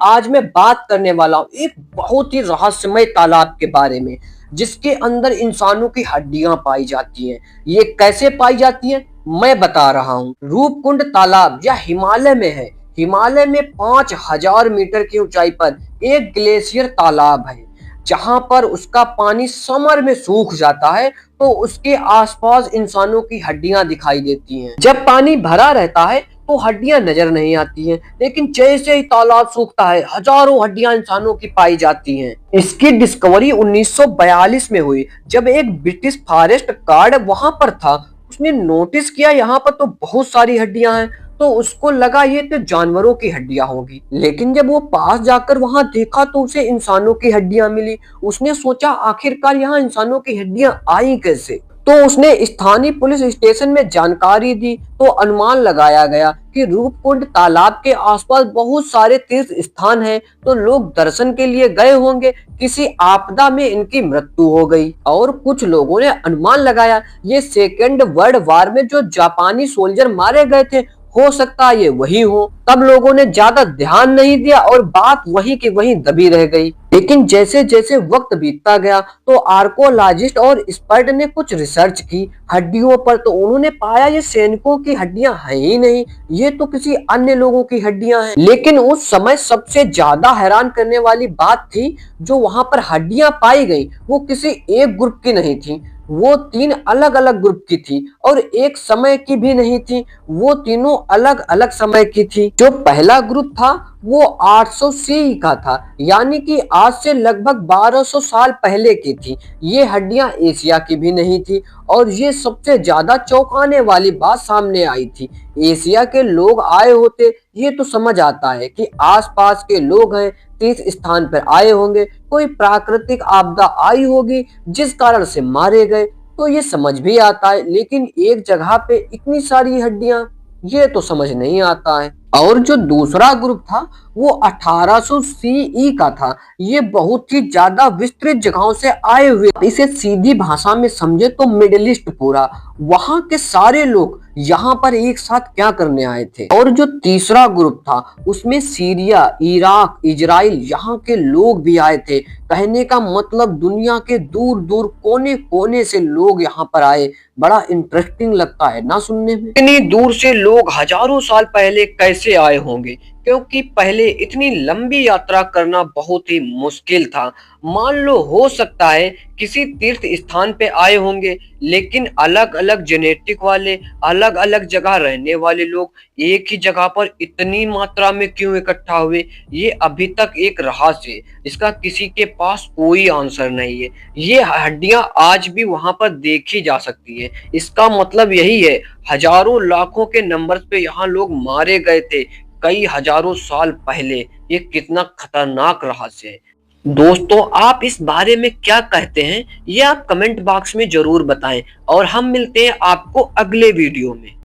आज मैं बात करने वाला हूँ एक बहुत ही रहस्यमय तालाब के बारे में, जिसके अंदर इंसानों की हड्डियां पाई जाती हैं। ये कैसे पाई जाती हैं मैं बता रहा हूँ। रूपकुंड तालाब यह हिमालय में है। हिमालय में 5000 मीटर की ऊंचाई पर एक ग्लेशियर तालाब है, जहां पर उसका पानी समर में सूख जाता है तो उसके आसपास इंसानों की हड्डियां दिखाई देती हैं। जब पानी भरा रहता है तो हड्डियां नजर नहीं आती हैं, लेकिन जैसे ही तालाब सूखता है हजारों हड्डियां इंसानों की पाई जाती हैं। इसकी डिस्कवरी 1942 में हुई, जब एक ब्रिटिश फॉरेस्ट गार्ड वहां पर था। उसने नोटिस किया यहाँ पर तो बहुत सारी हड्डियां हैं, तो उसको लगा ये तो जानवरों की हड्डियां होगी। लेकिन जब वो पास जाकर वहां देखा तो उसे इंसानों की हड्डियां मिली। उसने सोचा आखिरकार यहाँ इंसानों की हड्डियां आई कैसे। तो उसने स्थानीय पुलिस स्टेशन में जानकारी दी तो अनुमान लगाया गया कि रूपकुंड तालाब के आसपास बहुत सारे तीर्थ स्थान हैं, तो लोग दर्शन के लिए गए होंगे। किसी आपदा में इनकी मृत्यु हो गई। और कुछ लोगों ने अनुमान लगाया ये सेकेंड वर्ल्ड वॉर में जो जापानी सोल्जर मारे गए थे, हो सकता है ये वही हो। तब लोगों ने ज्यादा ध्यान नहीं दिया और बात वहीं की वहीं दबी रह गई। लेकिन जैसे जैसे वक्त बीतता गया तो आर्कोलॉजिस्ट और एक्सपर्ट ने कुछ रिसर्च की हड्डियों पर, तो उन्होंने पाया ये सैनिकों की हड्डियां हैं ही नहीं, ये तो किसी अन्य लोगों की हड्डियां हैं। लेकिन उस समय सबसे ज्यादा हैरान करने वाली बात थी, जो वहां पर हड्डियां पाई गई वो किसी एक ग्रुप की नहीं थी, वो 3 अलग अलग ग्रुप की थी और एक समय की भी नहीं थी। वो तीनों अलग अलग समय की थी। जो पहला ग्रुप था वो 800 सी का था, यानी कि आज से लगभग 1200 साल पहले की थी। ये हड्डियां एशिया की भी नहीं थी। और ये सबसे ज्यादा चौंकाने वाली बात सामने आई थी, एशिया के लोग आए होते ये तो समझ आता है कि आसपास के लोग हैं, तीर्थ स्थान पर आए होंगे, कोई प्राकृतिक आपदा आई होगी जिस कारण से मारे गए, तो ये समझ भी आता है। लेकिन एक जगह पे इतनी सारी हड्डियां, ये तो समझ नहीं आता है। और जो दूसरा ग्रुप था वो 1800 सीई का था। ये बहुत ही ज्यादा विस्तृत जगहों से आए हुए, इसे सीधी भाषा में समझे तो मिडिल ईस्ट पूरा, वहां के सारे लोग यहाँ पर एक साथ क्या करने आए थे। और जो तीसरा ग्रुप था उसमें सीरिया, इराक, इजराइल यहाँ के लोग भी आए थे। कहने का मतलब दुनिया के दूर दूर कोने कोने से लोग यहाँ पर आए। बड़ा इंटरेस्टिंग लगता है ना सुनने में। इतनी दूर से लोग हजारों साल पहले कैसे आए होंगे, क्योंकि पहले इतनी लंबी यात्रा करना बहुत ही मुश्किल था। मान लो हो सकता है किसी तीर्थ स्थान पे आए होंगे, लेकिन अलग अलग जेनेटिक वाले, अलग अलग जगह रहने वाले लोग एक ही जगह पर इतनी मात्रा में क्यों इकट्ठा हुए, ये अभी तक एक रहस्य है। इसका किसी के पास कोई आंसर नहीं है। ये हड्डियां आज भी वहां पर देखी जा सकती है। इसका मतलब यही है हजारों लाखों के नंबर पे यहाँ लोग मारे गए थे कई हजारों साल पहले। ये कितना खतरनाक रहस्य है। दोस्तों आप इस बारे में क्या कहते हैं ये आप कमेंट बॉक्स में जरूर बताएं, और हम मिलते हैं आपको अगले वीडियो में।